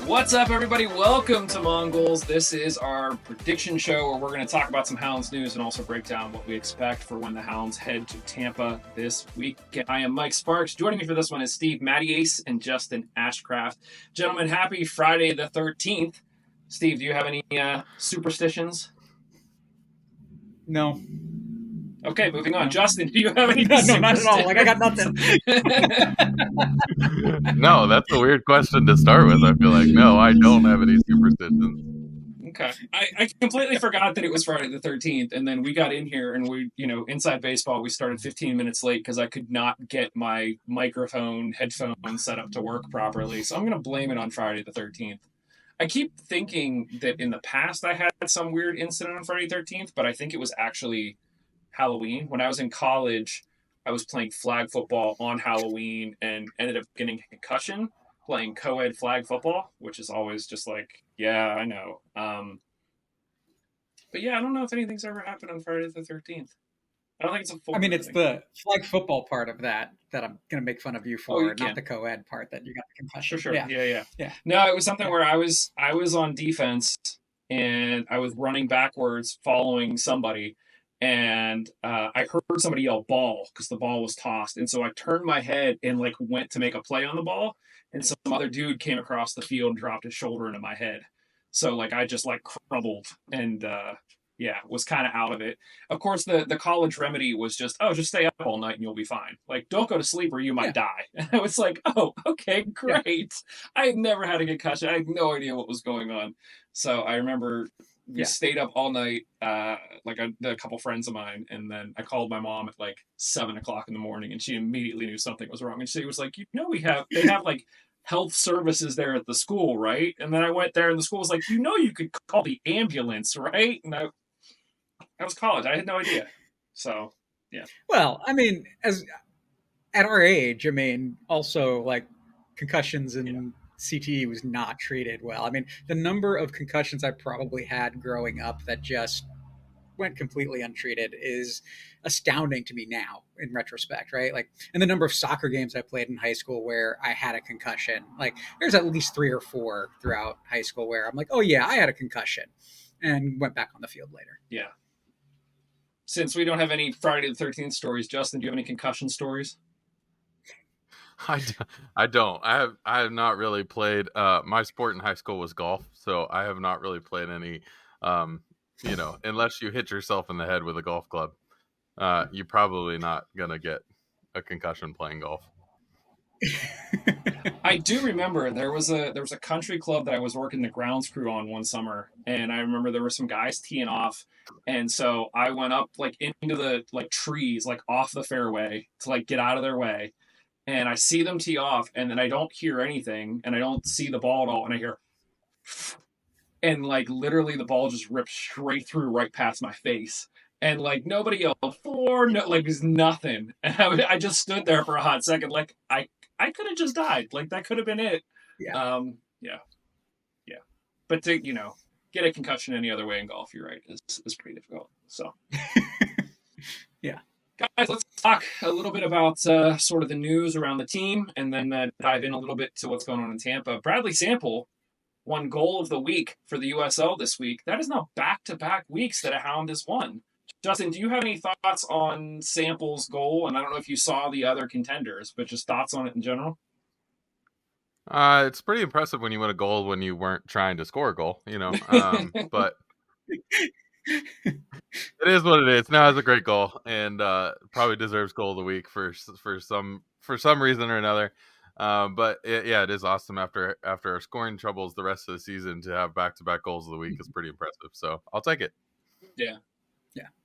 What's up, everybody? Welcome to Mongols. This is our prediction show where we're going to talk about some Hounds news and also break down what we expect for when the Hounds head to Tampa this week. I am Mike Sparks. Joining me for this one is Steve Mattiace and Justin Ashcraft. Gentlemen, happy Friday the 13th. Steve, do you have any superstitions? No. Okay, moving on. No. Justin, do you have any No, not at all. Like, I got nothing. No, that's a weird question to start with. I feel like, no, I don't have any superstitions. Okay. I completely forgot that it was Friday the 13th, and then we got in here and we, inside baseball, we started 15 minutes late because I could not get my microphone headphone set up to work properly. So I'm going to blame it on Friday the 13th. I keep thinking that in the past I had some weird incident on Friday the 13th, but I think it was actually Halloween. When I was in college, I was playing flag football on Halloween and ended up getting a concussion playing co-ed flag football, which is always just like, yeah, I know. But yeah, I don't know if anything's ever happened on Friday the 13th. I don't think it's a full. I mean, it's the flag football part of that I'm going to make fun of you for, not the co-ed part that you got the concussion. Sure. Yeah. No, it was something where I was on defense and I was running backwards following somebody. And I heard somebody yell ball because the ball was tossed. And so I turned my head and went to make a play on the ball. And some other dude came across the field and dropped his shoulder into my head. So I just crumbled and was kind of out of it. Of course, the college remedy was just stay up all night and you'll be fine. Don't go to sleep or you might die. And I was like, oh, okay, great. Yeah. I had never had a concussion. I had no idea what was going on. So I remember we stayed up all night, a couple friends of mine, and then I called my mom at 7 o'clock in the morning, and she immediately knew something was wrong. And she was like, they have health services there at the school, right? And then I went there, and the school was like, you could call the ambulance, right? And I was college. I had no idea. So, yeah. Well, I mean, at our age, also concussions and CTE was not treated well. I mean, the number of concussions I probably had growing up that just went completely untreated is astounding to me now in retrospect, right? And the number of soccer games I played in high school where I had a concussion, there's at least 3 or 4 throughout high school where I'm like, oh yeah, I had a concussion and went back on the field later. Yeah. Since we don't have any Friday the 13th stories, Justin, do you have any concussion stories? I don't. I have not really played. My sport in high school was golf, so I have not really played any. Unless you hit yourself in the head with a golf club, you're probably not gonna get a concussion playing golf. I do remember there was a country club that I was working the grounds crew on one summer, and I remember there were some guys teeing off, and so I went up into the trees off the fairway to get out of their way. And I see them tee off, and then I don't hear anything, and I don't see the ball at all, and I hear, and literally the ball just ripped straight through right past my face, and nobody yelled for, there's nothing, and I just stood there for a hot second, I could have just died, that could have been it. Yeah. Yeah. But to get a concussion any other way in golf, you're right, is pretty difficult. So. Yeah. Guys, let's talk a little bit about sort of the news around the team and then dive in a little bit to what's going on in Tampa. Bradley Sample won goal of the week for the USL this week. That is now back-to-back weeks that a Hound has won. Justin, do you have any thoughts on Sample's goal? And I don't know if you saw the other contenders, but just thoughts on it in general? It's pretty impressive when you win a goal when you weren't trying to score a goal, but... It is what it is. Now it's a great goal and probably deserves goal of the week for some reason or another. But it is awesome after our scoring troubles the rest of the season to have back-to-back goals of the week is pretty impressive. So I'll take it. Yeah,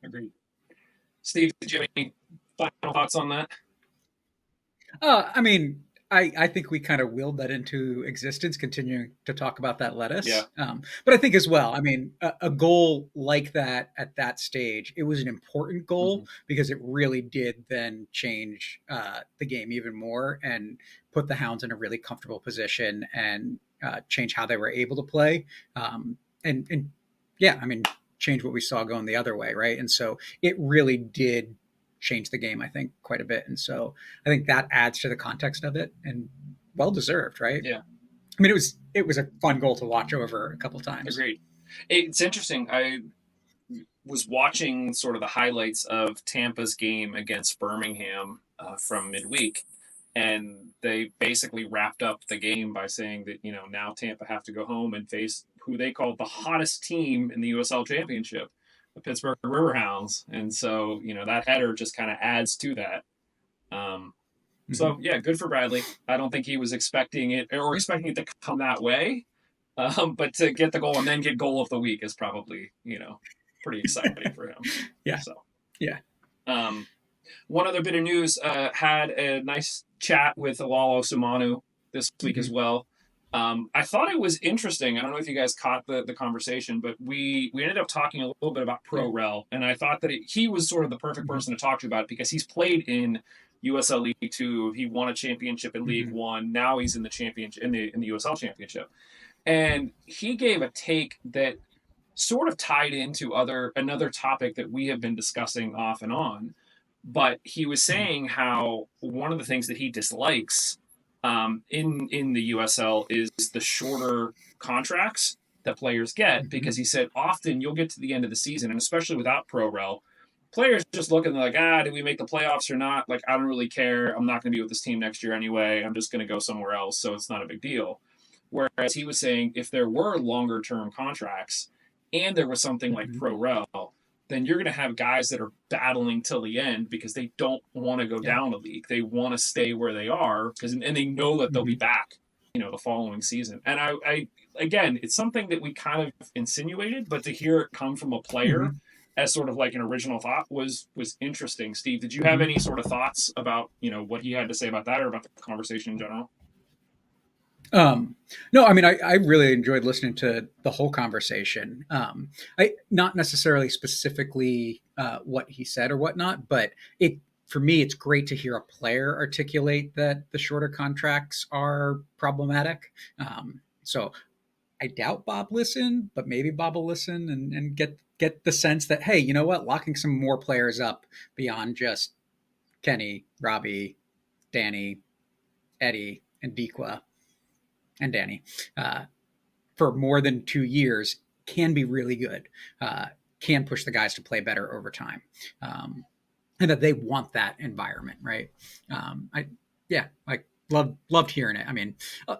agreed. Steve, did you have any final thoughts on that? I think we kind of willed that into existence, continuing to talk about that lettuce. Yeah. But I think as well, a goal like that at that stage, it was an important goal because it really did then change the game even more and put the Hounds in a really comfortable position and change how they were able to play. Change what we saw going the other way, right? And so it really did change the game, I think, quite a bit. And so I think that adds to the context of it and well-deserved, right? Yeah. I mean, it was a fun goal to watch over a couple times. Agreed. It's interesting. I was watching sort of the highlights of Tampa's game against Birmingham from midweek, and they basically wrapped up the game by saying that, you know, now Tampa have to go home and face who they called the hottest team in the USL Championship, the Pittsburgh Riverhounds. And so, you know, that header just kind of adds to that. So, yeah, good for Bradley. I don't think he was expecting it to come that way. But to get the goal and then get goal of the week is probably, you know, pretty exciting for him. Yeah. So, yeah. One other bit of news, had a nice chat with Alalo Sumanu this week as well. I thought it was interesting. I don't know if you guys caught the conversation, but we ended up talking a little bit about Pro Rel, and I thought that he was sort of the perfect person to talk to about it because he's played in USL League 2. He won a championship in League 1. Now he's in the championship in the USL Championship. And he gave a take that sort of tied into another topic that we have been discussing off and on. But he was saying how one of the things that he dislikes in the USL is the shorter contracts that players get, because he said often you'll get to the end of the season, and especially without Pro Rel, players just looking like, did we make the playoffs or not? Like, I don't really care. I'm not going to be with this team next year anyway. I'm just going to go somewhere else, so it's not a big deal. Whereas he was saying if there were longer term contracts and there was something like Pro Rel, then you're going to have guys that are battling till the end because they don't want to go down a league. They want to stay where they are and they know that they'll be back, you know, the following season. And I again, it's something that we kind of insinuated, but to hear it come from a player as sort of like an original thought was interesting. Steve, did you have any sort of thoughts about, you know, what he had to say about that or about the conversation in general? No, I mean, I really enjoyed listening to the whole conversation. I not necessarily specifically what he said or whatnot, but for me, it's great to hear a player articulate that the shorter contracts are problematic. So I doubt Bob listened, but maybe Bob will listen and get the sense that, hey, you know what, locking some more players up beyond just Kenny, Robbie, Danny, Eddie, and Dequa, and Danny, for more than 2 years can be really good, can push the guys to play better over time, and that they want that environment, right? Loved hearing it. I mean,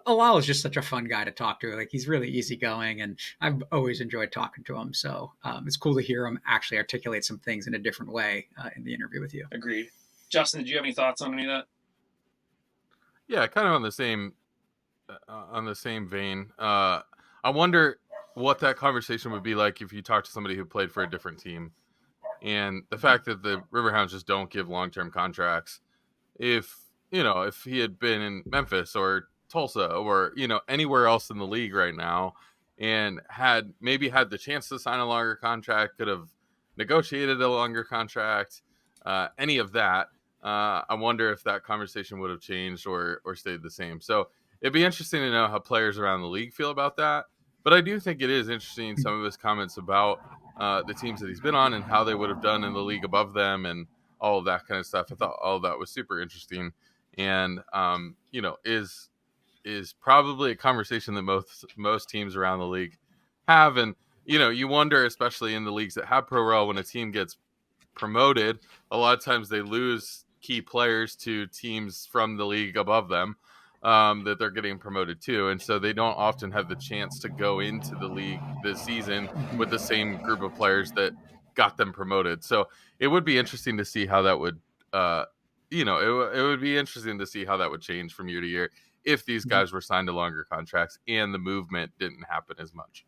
Alal is just such a fun guy to talk to. Like, he's really easygoing, and I've always enjoyed talking to him. So it's cool to hear him actually articulate some things in a different way in the interview with you. Agreed. Justin, did you have any thoughts on any of that? Yeah, kind of on the same vein. I wonder what that conversation would be like if you talk to somebody who played for a different team, and the fact that the Riverhounds just don't give long-term contracts. If he had been in Memphis or Tulsa or, you know, anywhere else in the league right now and had the chance to sign a longer contract, could have negotiated a longer contract, any of that, I wonder if that conversation would have changed or stayed the same. So it'd be interesting to know how players around the league feel about that. But I do think it is interesting, some of his comments about the teams that he's been on and how they would have done in the league above them and all of that kind of stuff. I thought all of that was super interesting, and you know, is probably a conversation that most teams around the league have. And you know, you wonder, especially in the leagues that have Pro Rel, when a team gets promoted, a lot of times they lose key players to teams from the league above them that they're getting promoted to, and so they don't often have the chance to go into the league this season with the same group of players that got them promoted. So it would be interesting to see how that would it would be interesting to see how that would change from year to year if these guys were signed to longer contracts and the movement didn't happen as much.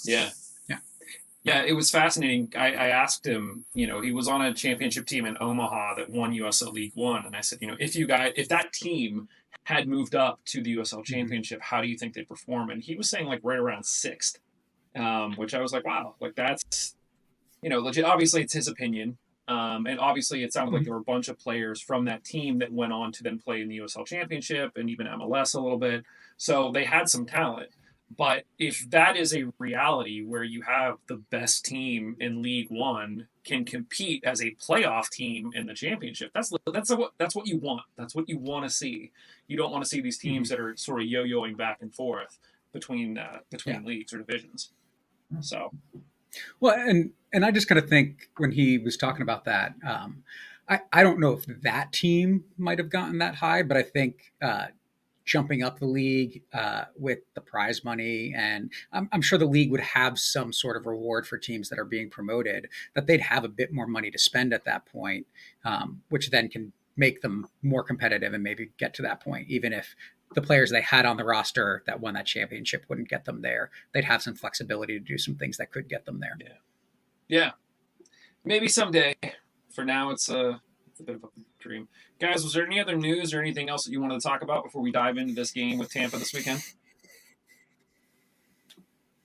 Yeah, it was fascinating. I asked him, you know, he was on a championship team in Omaha that won USL League 1. And I said, you know, if that team had moved up to the USL Championship, how do you think they'd perform? And he was saying like right around 6th, which I was like, wow, like that's, you know, legit. Obviously it's his opinion. And obviously it sounded like there were a bunch of players from that team that went on to then play in the USL Championship and even MLS a little bit. So they had some talent. But if that is a reality where you have the best team in League One can compete as a playoff team in the championship, that's what you want. That's what you want to see. You don't want to see these teams Mhm. that are sort of yo-yoing back and forth between Yeah. leagues or divisions. So Well, and I just kind of think when he was talking about that, I don't know if that team might have gotten that high, but I think jumping up the league with the prize money, and I'm sure the league would have some sort of reward for teams that are being promoted, that they'd have a bit more money to spend at that point, which then can make them more competitive and maybe get to that point, even if the players they had on the roster that won that championship wouldn't get them there. They'd have some flexibility to do some things that could get them there. yeah, maybe someday. For now, it's a bit of a dream. Guys, was there any other news or anything else that you wanted to talk about before we dive into this game with Tampa this weekend?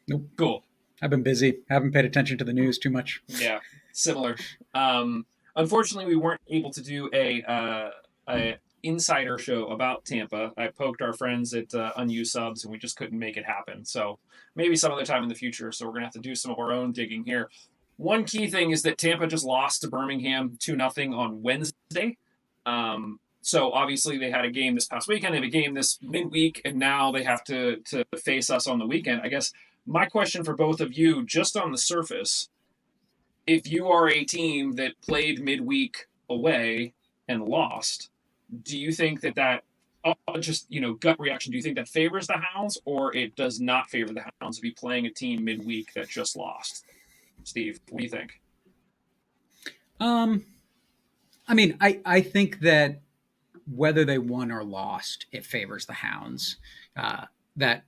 Nope. Cool. I've been busy. Haven't paid attention to the news too much. Yeah, similar. Unfortunately, we weren't able to do a insider show about Tampa. I poked our friends at Unused Subs, and we just couldn't make it happen. So maybe some other time in the future. So we're gonna have to do some of our own digging here. One key thing is that Tampa just lost to Birmingham 2-0 on Wednesday. So obviously they had a game this past weekend, they have a game this midweek, and now they have to face us on the weekend. I guess my question for both of you, just on the surface, if you are a team that played midweek away and lost, do you think that just gut reaction? Do you think that favors the Hounds, or it does not favor the Hounds to be playing a team midweek that just lost? Steve, what do you think? Um, I mean, I think that whether they won or lost, it favors the Hounds. That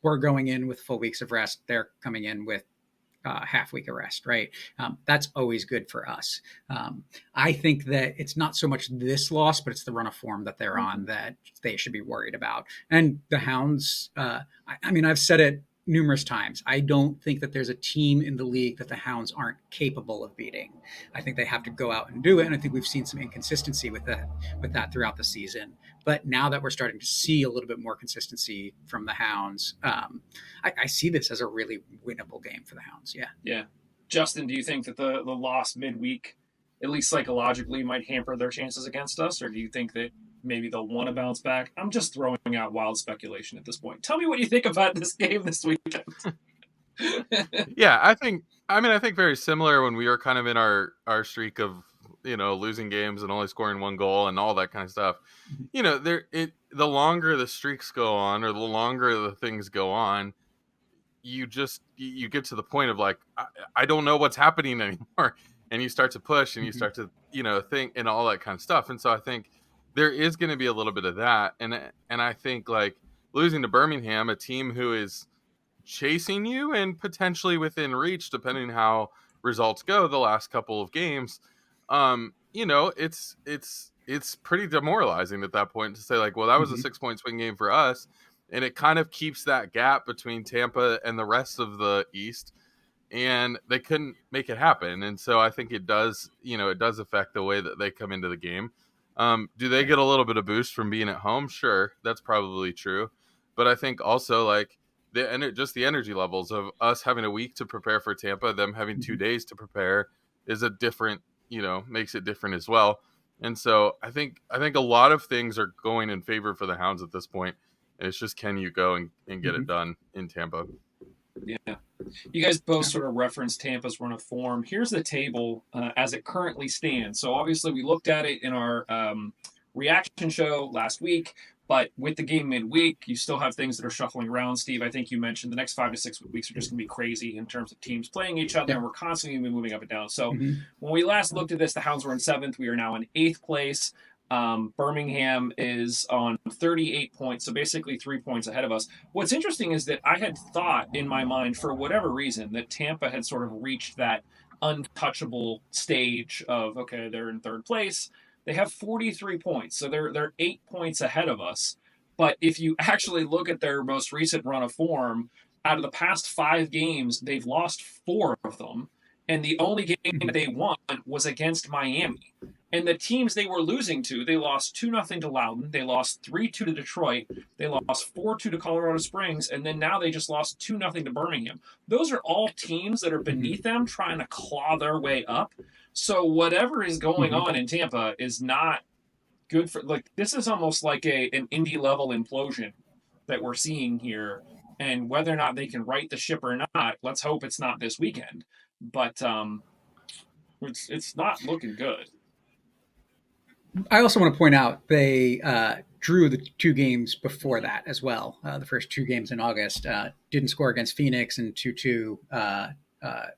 we're going in with full weeks of rest. They're coming in with half week of rest, right? That's always good for us. I think that it's not so much this loss, but it's the run of form that they're on that they should be worried about. And the Hounds, I mean, I've said it numerous times. I don't think that there's a team in the league that the Hounds aren't capable of beating. I think they have to go out and do it, and I think we've seen some inconsistency with that throughout the season. But now that we're starting to see a little bit more consistency from the Hounds, I see this as a really winnable game for the Hounds. Yeah. Yeah. Justin, do you think that the loss midweek, at least psychologically, might hamper their chances against us, or do you think that maybe they'll want to bounce back? I'm just throwing out wild speculation at this point. Tell me what you think about this game this weekend. Yeah, I think very similar when we were kind of in our streak of losing games and only scoring one goal and all that kind of stuff. The longer the streaks go on or the longer the things go on, you get to the point of like I don't know what's happening anymore, and you start to push and you start to think and all that kind of stuff. And so I think there is going to be a little bit of that, and I think like losing to Birmingham, a team who is chasing you and potentially within reach depending how results go the last couple of games, it's pretty demoralizing at that point to say like, well, that was a 6-point swing game for us, and it kind of keeps that gap between Tampa and the rest of the East, and they couldn't make it happen. And so I think it does affect the way that they come into the game. Do they get a little bit of boost from being at home? Sure, that's probably true, but I think also like just the energy levels of us having a week to prepare for Tampa, them having 2 days to prepare is a different, makes it different as well. And so I think a lot of things are going in favor for the Hounds at this point, and it's just can you go and get it done in Tampa? Yeah. You guys both sort of referenced Tampa's run of form. Here's the table as it currently stands. So obviously we looked at it in our reaction show last week, but with the game midweek, you still have things that are shuffling around. Steve, I think you mentioned the next 5 to 6 weeks are just going to be crazy in terms of teams playing each other, and we're constantly moving up and down. So when we last looked at this, the Hounds were in 7th. We are now in 8th place. Birmingham is on 38 points, so basically 3 points ahead of us. What's interesting is that I had thought in my mind, for whatever reason, that Tampa had sort of reached that untouchable stage of, okay, they're in 3rd place. They have 43 points, so they're 8 points ahead of us. But if you actually look at their most recent run of form, out of the past 5 games, they've lost 4 of them. and the only game that Mhm. they won was against Miami. And the teams they were losing to, they lost 2-0 to Loudoun, they lost 3-2 to Detroit, they lost 4-2 to Colorado Springs, and then now they just lost 2-0 to Birmingham. Those are all teams that are Mhm. beneath them trying to claw their way up. So whatever is going Mhm. on in Tampa is not good for, like, this is almost like an indie level implosion that we're seeing here. And whether or not they can right the ship or not, let's hope it's not this weekend. But it's not looking good. I also want to point out they drew the two games before that as well. The first two games in August didn't score against Phoenix and 2-2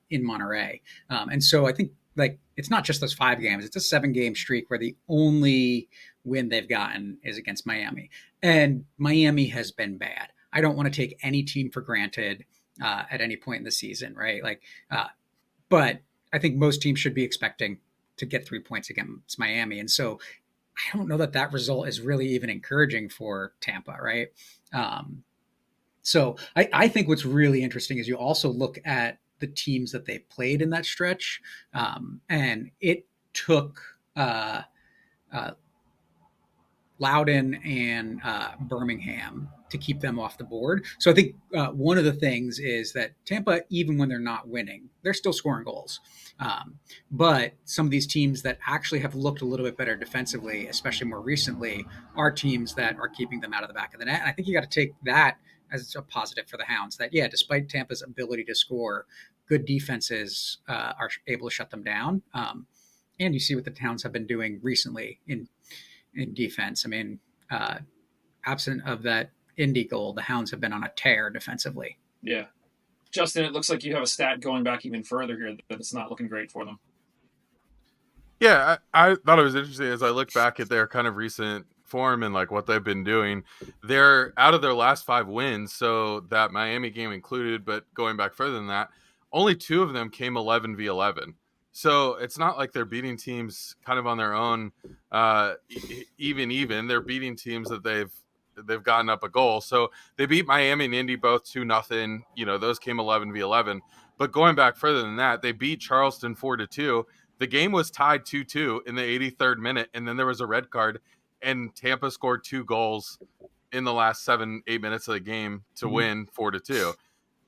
in Monterey. And so I think like it's not just those 5 games; it's a 7-game streak where the only win they've gotten is against Miami, and Miami has been bad. I don't want to take any team for granted at any point in the season, right? Like, but I think most teams should be expecting to get 3 points against Miami. And so I don't know that that result is really even encouraging for Tampa, right? So I think what's really interesting is you also look at the teams that they played in that stretch, and it took uh, Loudoun and Birmingham to keep them off the board. So I think one of the things is that Tampa, even when they're not winning, they're still scoring goals. But some of these teams that actually have looked a little bit better defensively, especially more recently, are teams that are keeping them out of the back of the net. And I think you got to take that as a positive for the Hounds. That yeah, despite Tampa's ability to score, good defenses are able to shut them down. And you see what the Hounds have been doing recently in defense. I mean, uh, absent of that Indy goal, the Hounds have been on a tear defensively. Yeah. Justin, it looks like you have a stat going back even further here that it's not looking great for them. Yeah, I thought it was interesting as I look back at their kind of recent form and like what they've been doing. They're out of their last 5 wins, so that Miami game included, but going back further than that, only 2 of them came 11v11. So it's not like they're beating teams kind of on their own, even. They're beating teams that they've gotten up a goal. So they beat Miami and Indy both 2-0. Those came 11v11. But going back further than that, they beat Charleston 4-2. The game was tied 2-2 in the 83rd minute, and then there was a red card, and Tampa scored 2 goals in the last 7-8 minutes of the game to Mhm. win 4-2.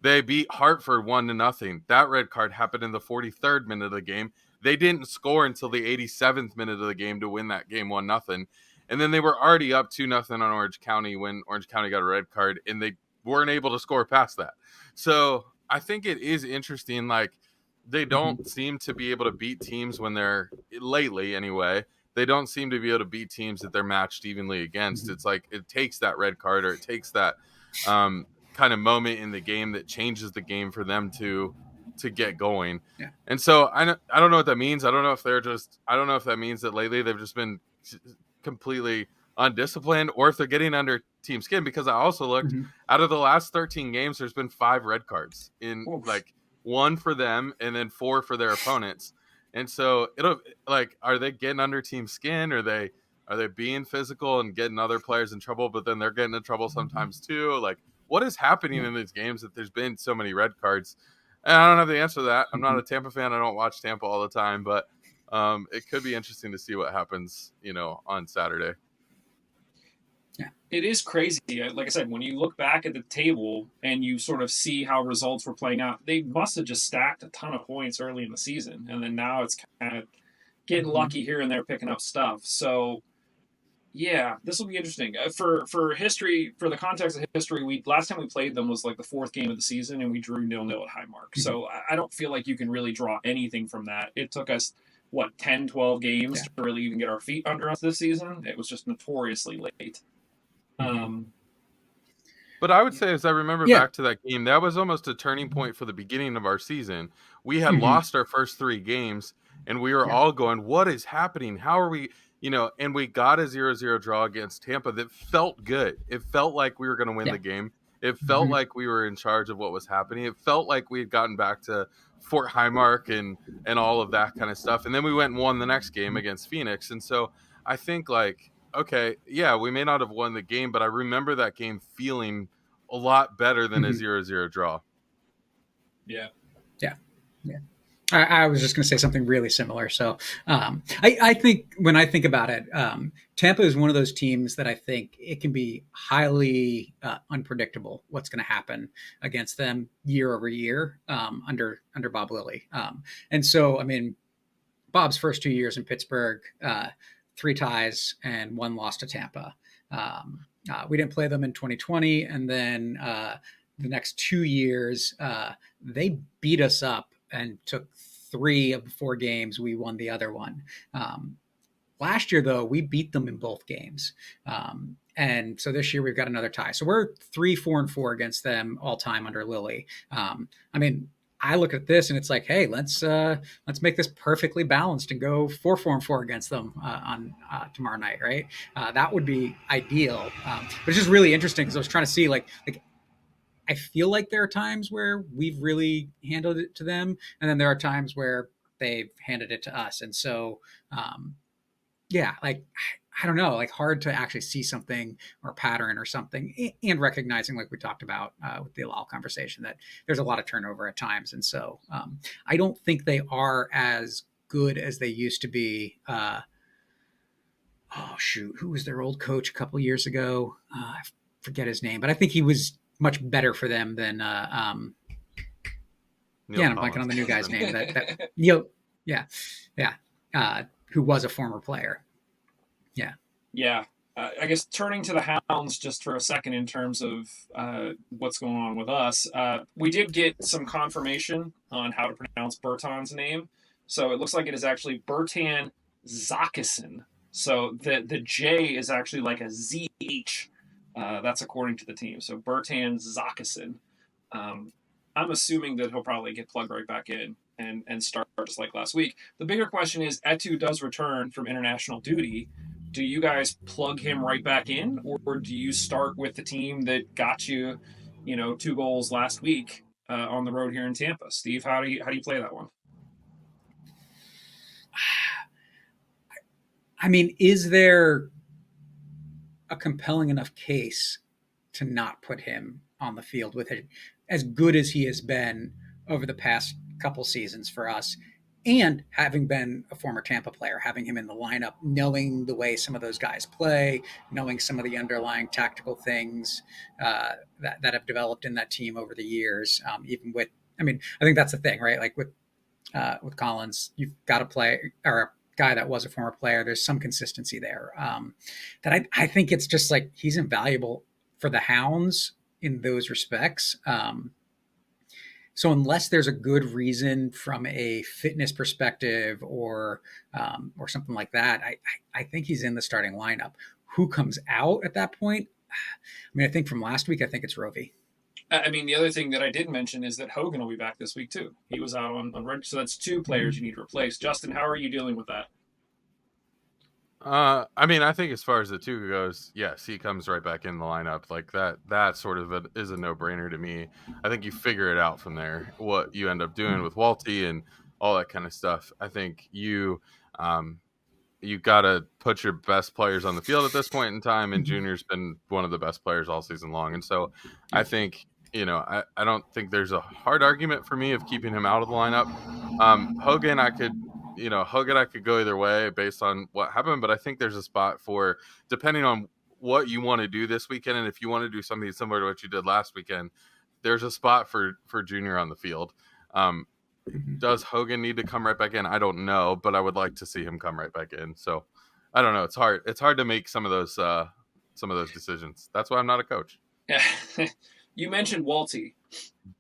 They beat Hartford 1-0. That red card happened in the 43rd minute of the game. They didn't score until the 87th minute of the game to win that game 1-0. And then they were already up 2-0 on Orange County when Orange County got a red card, and they weren't able to score past that. So I think it is interesting. Like, they don't Mhm. seem to be able to beat teams when they're lately anyway. They don't seem to be able to beat teams that they're matched evenly against. Mhm. It's like it takes that red card or it takes that kind of moment in the game that changes the game for them to get going. Yeah. And so I don't know what that means. I don't know if that means that lately they've just been completely undisciplined or if they're getting under team skin, because I also looked Mhm. out of the last 13 games, there's been 5 red cards in Oof. like 1 for them and then 4 for their opponents. And so it'll like, are they getting under team skin? Are they being physical and getting other players in trouble, but then they're getting in trouble sometimes too? Like, what is happening Yeah. in these games that there's been so many red cards? And I don't have the answer to that. I'm not Mhm. a Tampa fan. I don't watch Tampa all the time, but it could be interesting to see what happens, on Saturday. Yeah. It is crazy. Like I said, when you look back at the table and you sort of see how results were playing out, they must have just stacked a ton of points early in the season. And then now it's kind of getting Mhm. lucky here and there picking up stuff. So yeah, this will be interesting. For history, for the context of history, we last time we played them was like the 4th game of the season, and we drew 0-0 at Highmark. Mhm. So I don't feel like you can really draw anything from that. It took us what 10, 12 games Yeah. to really even get our feet under us this season. It was just notoriously late. Mhm. Um, But I would say, as I remember Yeah. back to that game, that was almost a turning point for the beginning of our season. We had Mhm. lost our first 3 games, and we were Yeah. all going, "What is happening? How are we?" And we got a 0-0 draw against Tampa that felt good. It felt like we were going to win Yeah. the game. It felt Mhm. like we were in charge of what was happening. It felt like we had gotten back to Fort Highmark and all of that kind of stuff. And then we went and won the next game against Phoenix. And so I think, like, okay, yeah, we may not have won the game, but I remember that game feeling a lot better than a Mhm. 0-0 draw. yeah. Yeah. Yeah. I was just going to say something really similar. So I think when I think about it, Tampa is one of those teams that I think it can be highly unpredictable what's going to happen against them year over year under Bob Lilly. And so, I mean, Bob's first 2 years in Pittsburgh, 3 ties and 1 loss to Tampa. We didn't play them in 2020, and then the next 2 years, they beat us up and took 3 of the 4 games. We won the other one. Last year, though, we beat them in both games. And so this year we've got another tie. So we're 3-4-4 against them all time under Lilly. I mean, I look at this and it's like, hey, let's make this perfectly balanced and go 4-4-4 against them on tomorrow night, right? That would be ideal. But it's just really interesting because I was trying to see like I feel like there are times where we've really handled it to them, and then there are times where they've handed it to us. And so, yeah, like I don't know, like hard to actually see something or pattern or something, and recognizing, like we talked about with the Alal conversation, that there's a lot of turnover at times. And so I don't think they are as good as they used to be. Oh, shoot. Who was their old coach a couple years ago? I forget his name, but I think he was much better for them than, I'm blanking on the new guy's name. Who was a former player. Yeah. Yeah. I guess turning to the Hounds just for a second in terms of what's going on with us, we did get some confirmation on how to pronounce Bertan's name. So it looks like it is actually Bertan Zakison. So the J is actually like a ZH. That's according to the team. So Bertan Zakison. I'm assuming that he'll probably get plugged right back in and start just like last week. The bigger question is, Etu does return from international duty. Do you guys plug him right back in, or do you start with the team that got you, 2 goals last week on the road here in Tampa? Steve, how do you play that one? I mean, is there a compelling enough case to not put him on the field with it, as good as he has been over the past couple seasons for us? And having been a former Tampa player, having him in the lineup, knowing the way some of those guys play, knowing some of the underlying tactical things that have developed in that team over the years, even with, I mean, I think that's the thing, right? Like with Collins, you've got to play, or a guy that was a former player, there's some consistency there. That I think it's just like he's invaluable for the Hounds in those respects. So unless there's a good reason from a fitness perspective or something like that, I think he's in the starting lineup. Who comes out at that point? I mean, I think from last week, I think it's Rovi. I mean, the other thing that I did mention is that Hogan will be back this week too. He was out on red, so that's 2 players you need to replace. Justin, how are you dealing with that? I mean, I think as far as the 2 goes, yes, he comes right back in the lineup. Like that sort of is a no-brainer to me. I think you figure it out from there, what you end up doing with Walty and all that kind of stuff. I think you got to put your best players on the field at this point in time, and Junior's been one of the best players all season long. And so I think, I don't think there's a hard argument for me of keeping him out of the lineup. Hogan, I could go either way based on what happened, but I think there's a spot for, depending on what you want to do this weekend, and if you want to do something similar to what you did last weekend, there's a spot for Junior on the field. Does Hogan need to come right back in? I don't know, but I would like to see him come right back in. So I don't know. It's hard. It's hard to make some of those decisions. That's why I'm not a coach. Yeah. You mentioned Walty.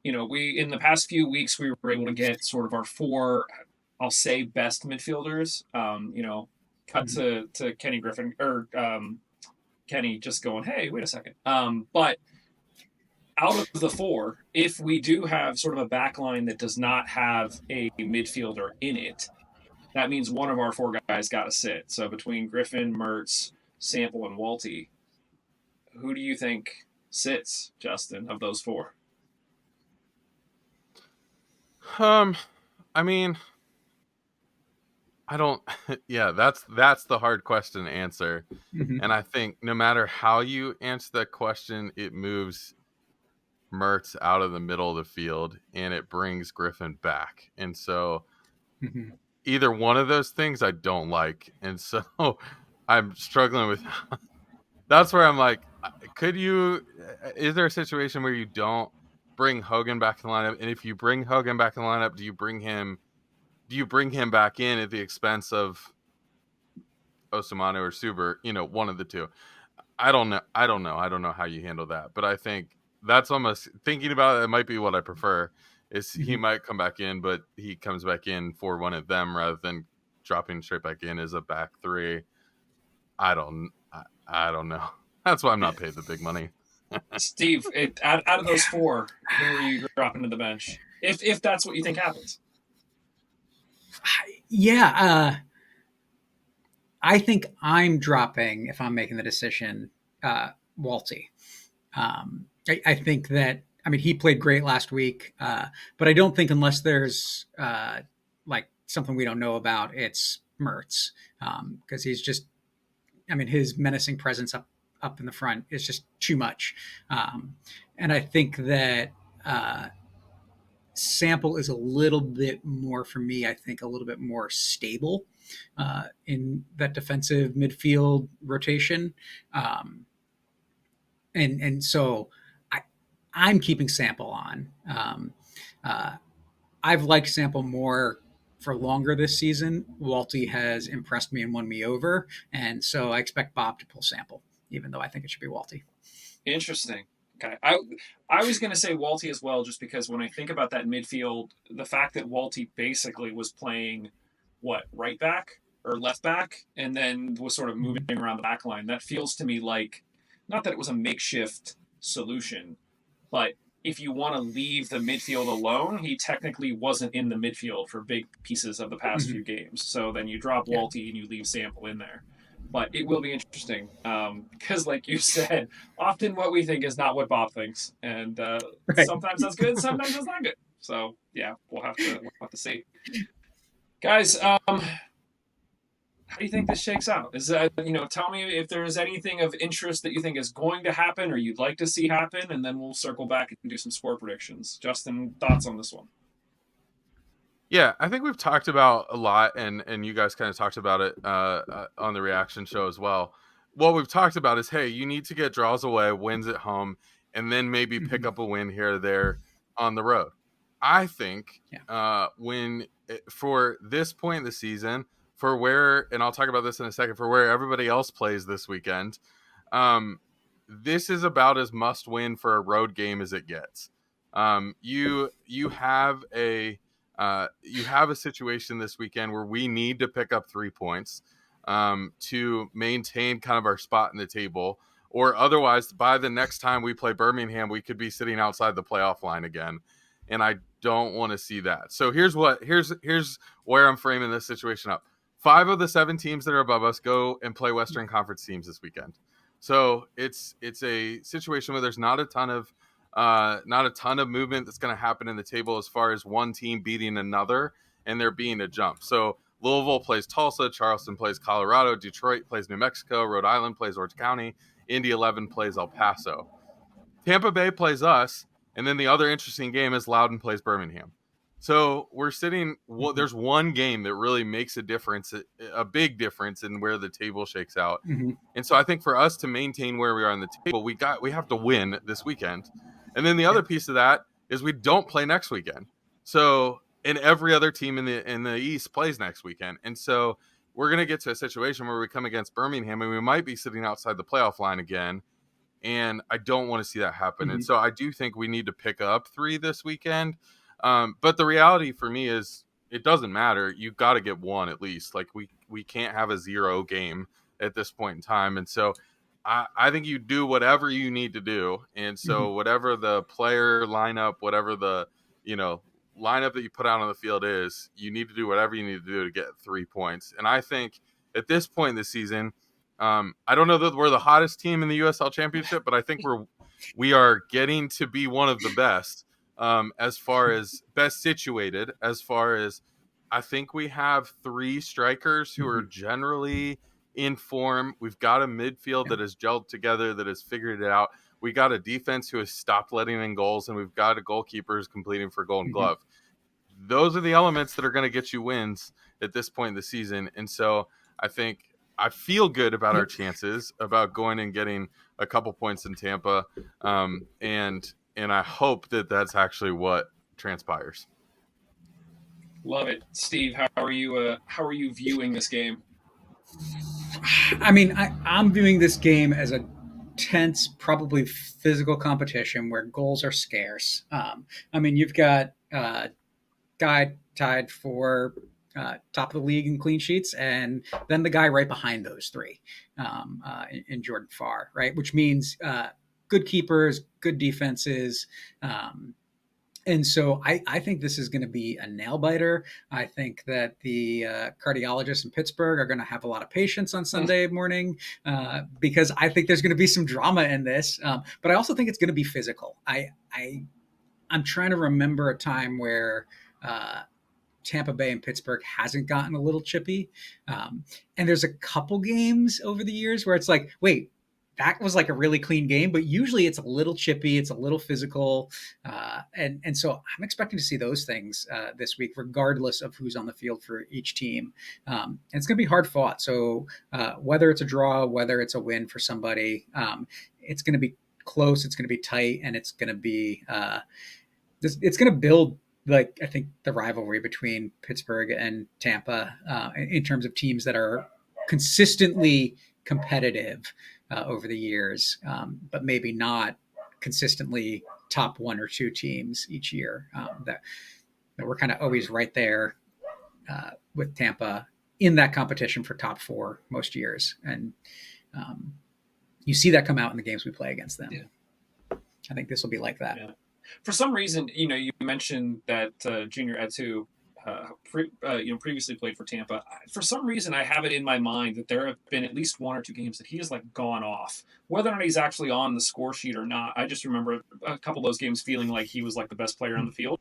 We in the past few weeks we were able to get sort of our 4, I'll say, best midfielders. Cut to Kenny Griffin or Kenny just going, hey, wait a second. But out of the 4, if we do have sort of a back line that does not have a midfielder in it, that means one of our 4 guys got to sit. So between Griffin, Mertz, Sample, and Walty, who do you think sits, Justin, of those 4? I mean, I don't. Yeah, that's the hard question to answer, and I think no matter how you answer that question, it moves Mertz out of the middle of the field and it brings Griffin back. And so Mm-hmm. Either one of those things I don't like, and so I'm struggling with. That's where I'm like, could you? Is there a situation where you don't bring Hogan back in the lineup? And if you bring Hogan back in the lineup, do you bring him? Do you bring him back in at the expense of Osamano or Suber? One of the two. I don't know. I don't know. I don't know how you handle that, but I think that's almost thinking about it. It might be what I prefer. Is he Mm-hmm. might come back in, but he comes back in for one of them rather than dropping straight back in as a back three. I don't know. That's why I'm not paid the big money. Steve, out of those four, who are you dropping to the bench? If that's what you think happens. Yeah, I think I'm dropping if I'm making the decision. Walty. I think that he played great last week, but I don't think unless there's like something we don't know about, it's Mertz because he's just his menacing presence up in the front is just too much, and I think that. Sample is a little bit more for me. I think a little bit more stable in that defensive midfield rotation, and so I'm keeping Sample on. Uh, I've liked Sample more for longer this season. Walty has impressed me and won me over, and so I expect Bob to pull Sample, even though I think it should be Walty. Interesting. Okay, I was going to say Walty as well, just because when I think about that midfield, the fact that Walty basically was playing right back or left back, and then was sort of moving around the back line, that feels to me like not that it was a makeshift solution, but if you want to leave the midfield alone, he technically wasn't in the midfield for big pieces of the past few games. So then you drop Yeah. Walty and you leave Sample in there. But it will be interesting because, like you said, often what we think is not what Bob thinks, and Right. sometimes that's good, sometimes that's not good. So yeah, we'll have to see, guys. How do you think this shakes out? Is that tell me if there is anything of interest that you think is going to happen or you'd like to see happen, and then we'll circle back and do some score predictions. Justin, thoughts on this one? Yeah, I think we've talked about a lot, and you guys kind of talked about it on the reaction show as well. What we've talked about is, hey, you need to get draws away, wins at home, and then maybe pick up a win here or there on the road. I think for this point in the season, for where, and I'll talk about this in a second, for where everybody else plays this weekend, this is about as must win for a road game as it gets. You have a situation this weekend where we need to pick up 3 points to maintain kind of our spot in the table, or otherwise by the next time we play Birmingham, we could be sitting outside the playoff line again. And I don't want to see that. So here's where I'm framing this situation up. 5 of the 7 teams that are above us go and play Western Conference teams this weekend. So it's a situation where there's not a ton of movement that's going to happen in the table as far as one team beating another and there being a jump. So Louisville plays Tulsa, Charleston plays Colorado, Detroit plays New Mexico, Rhode Island plays Orange County, Indy 11 plays El Paso. Tampa Bay plays us, and then the other interesting game is Loudoun plays Birmingham. So we're sitting. There's one game that really makes a difference, a big difference in where the table shakes out. And so I think for us to maintain where we are on the table, we have to win this weekend. And then the other piece of that is we don't play next weekend. So and every other team in the East plays next weekend, and so we're gonna get to a situation where we come against Birmingham and we might be sitting outside the playoff line again. And I don't want to see that happen. And so I do think we need to pick up 3 this weekend. But the reality for me is it doesn't matter. You got to get 1 at least. Like we can't have a 0 game at this point in time. And so I think you do whatever you need to do. And so whatever the player lineup, whatever the, lineup that you put out on the field is, you need to do whatever you need to do to get 3 points. And I think at this point in the season, I don't know that we're the hottest team in the USL Championship, but I think we are getting to be one of the best as far as best situated. As far as I think we have 3 strikers who are generally in form. We've got a midfield that has gelled together, that has figured it out. We got a defense who has stopped letting in goals, and we've got a goalkeeper who's completing for Golden Glove. those are the elements that are going to get you wins at this point in the season. And so I feel good about our chances about going and getting a couple points in Tampa. And I hope that that's actually what transpires. Love it. Steve, how are you viewing this game? I mean, I'm viewing this game as a tense, probably physical competition where goals are scarce. I mean, you've got guy tied for top of the league in clean sheets, and then the guy right behind those three in Jordan Farr, right? Which means good keepers, good defenses. And so I think this is going to be a nail biter. I think that the cardiologists in Pittsburgh are going to have a lot of patience on Sunday morning because I think there's going to be some drama in this. But I also think it's going to be physical. I'm trying to remember a time where Tampa Bay and Pittsburgh hasn't gotten a little chippy. And there's a couple games over the years where it's like, wait, that was like a really clean game, but usually it's a little chippy, it's a little physical. And so I'm expecting to see those things this week, regardless of who's on the field for each team. And it's going to be hard fought. So whether it's a draw, whether it's a win for somebody, it's going to be close, it's going to be tight, and it's going to be, it's going to build, like, I think the rivalry between Pittsburgh and Tampa in terms of teams that are consistently competitive over the years, but maybe not consistently top one or two teams each year. That we're kind of always right there with Tampa in that competition for top four most years. And you see that come out in the games we play against them. Yeah. I think this will be like that. Yeah. For some reason, you mentioned that Junior Etu, previously played for Tampa. For some reason, I have it in my mind that there have been at least one or two games that he has like gone off. Whether or not he's actually on the score sheet or not, I just remember a couple of those games feeling like he was like the best player on the field.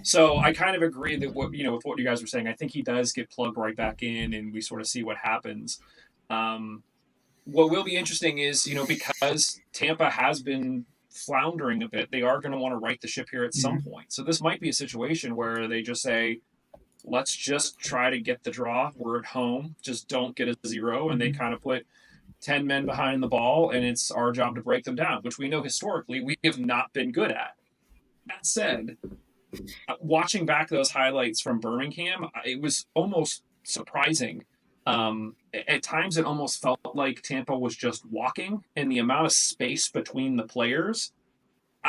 So I kind of agree that with what you guys were saying. I think he does get plugged right back in, and we sort of see what happens. What will be interesting is, because Tampa has been floundering a bit, they are going to want to right the ship here at some point. So this might be a situation where they just say, let's just try to get the draw. We're at home. Just don't get a zero. And they kind of put 10 men behind the ball, and it's our job to break them down, which we know historically we have not been good at. That said, watching back those highlights from Birmingham, it was almost surprising. At times it almost felt like Tampa was just walking, and the amount of space between the players,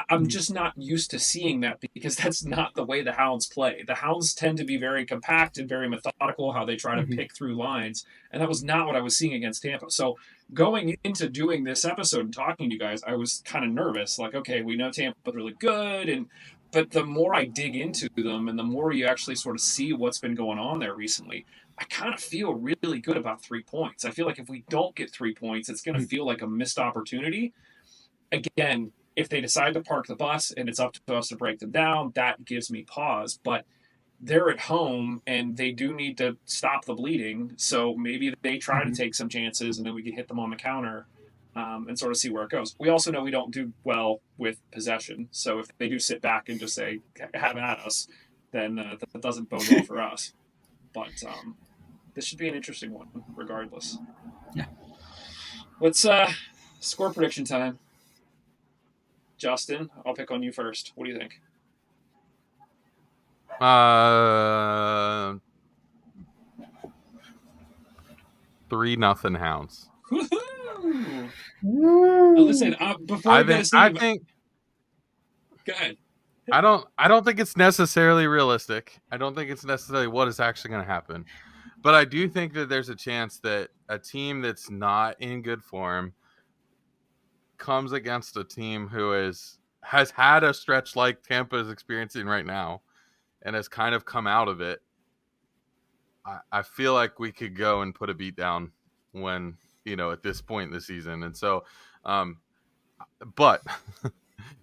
I'm just not used to seeing that, because that's not the way the Hounds play. The Hounds tend to be very compact and very methodical, how they try to pick through lines, and that was not what I was seeing against Tampa. So going into doing this episode and talking to you guys, I was kind of nervous, like, okay, we know Tampa's really good, but the more I dig into them and the more you actually sort of see what's been going on there recently, I kind of feel really good about 3 points. I feel like if we don't get 3 points, it's going to feel like a missed opportunity. Again, if they decide to park the bus and it's up to us to break them down, that gives me pause. But they're at home and they do need to stop the bleeding. So maybe they try to take some chances and then we can hit them on the counter and sort of see where it goes. We also know we don't do well with possession. So if they do sit back and just say, have at us, then that doesn't bode well for us. But this should be an interesting one, regardless. Yeah. Let's score prediction time. Justin, I'll pick on you first. What do you think? 3-0 Hounds. Woo-hoo! Listen, before I think. Go ahead. I don't think it's necessarily realistic. I don't think it's necessarily what is actually going to happen. But I do think that there's a chance that a team that's not in good form comes against a team who has had a stretch like Tampa is experiencing right now and has kind of come out of it. I feel like we could go and put a beat down when, at this point in the season. And so, but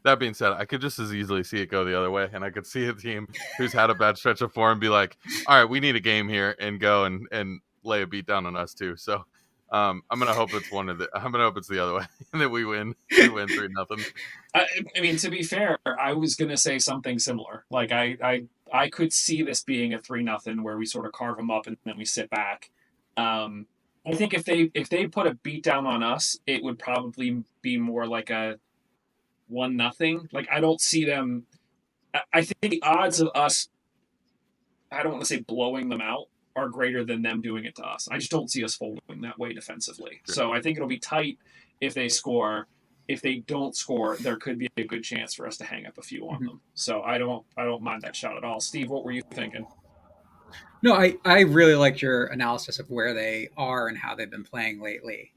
that being said, I could just as easily see it go the other way. And I could see a team who's had a bad stretch of form be like, all right, we need a game here, and go and lay a beat down on us too. So I'm gonna hope it's the other way that we win 3-0. I mean, to be fair, I was gonna say something similar. Like I could see this being a 3-0 where we sort of carve them up and then we sit back. I think if they put a beat down on us, it would probably be more like a 1-0. Like I don't see them. I think the odds of us, I don't want to say blowing them out, are greater than them doing it to us. I just don't see us folding that way defensively. Sure. So I think it'll be tight if they score. If they don't score, there could be a good chance for us to hang up a few on them. So I don't mind that shot at all. Steve, what were you thinking? No, I really liked your analysis of where they are and how they've been playing lately.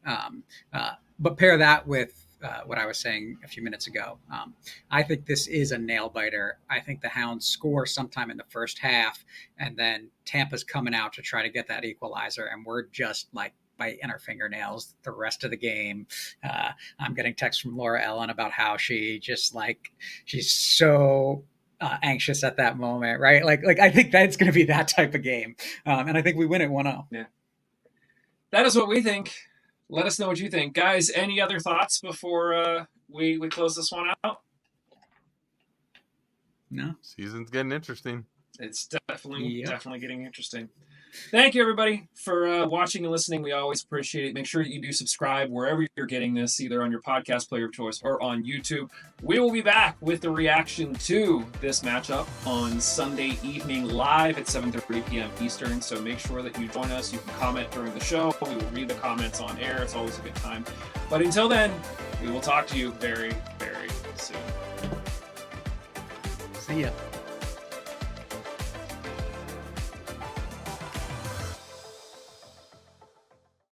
But pair that with what I was saying a few minutes ago. I think this is a nail biter. I think the Hounds score sometime in the first half, and then Tampa's coming out to try to get that equalizer, and we're just like biting our fingernails the rest of the game. I'm getting texts from Laura Ellen about how she's so anxious at that moment, right? Like I think that's going to be that type of game, and I think we win it 1-0. Yeah, that is what we think. Let us know what you think, guys. Any other thoughts before we close this one out? No, season's getting interesting. It's definitely getting interesting. Thank you, everybody, for watching and listening. We always appreciate it. Make sure you do subscribe wherever you're getting this, either on your podcast player of choice or on YouTube. We will be back with the reaction to this matchup on Sunday evening live at 7:30 p.m. Eastern. So make sure that you join us. You can comment during the show. We will read the comments on air. It's always a good time. But until then, we will talk to you very, very soon. See ya.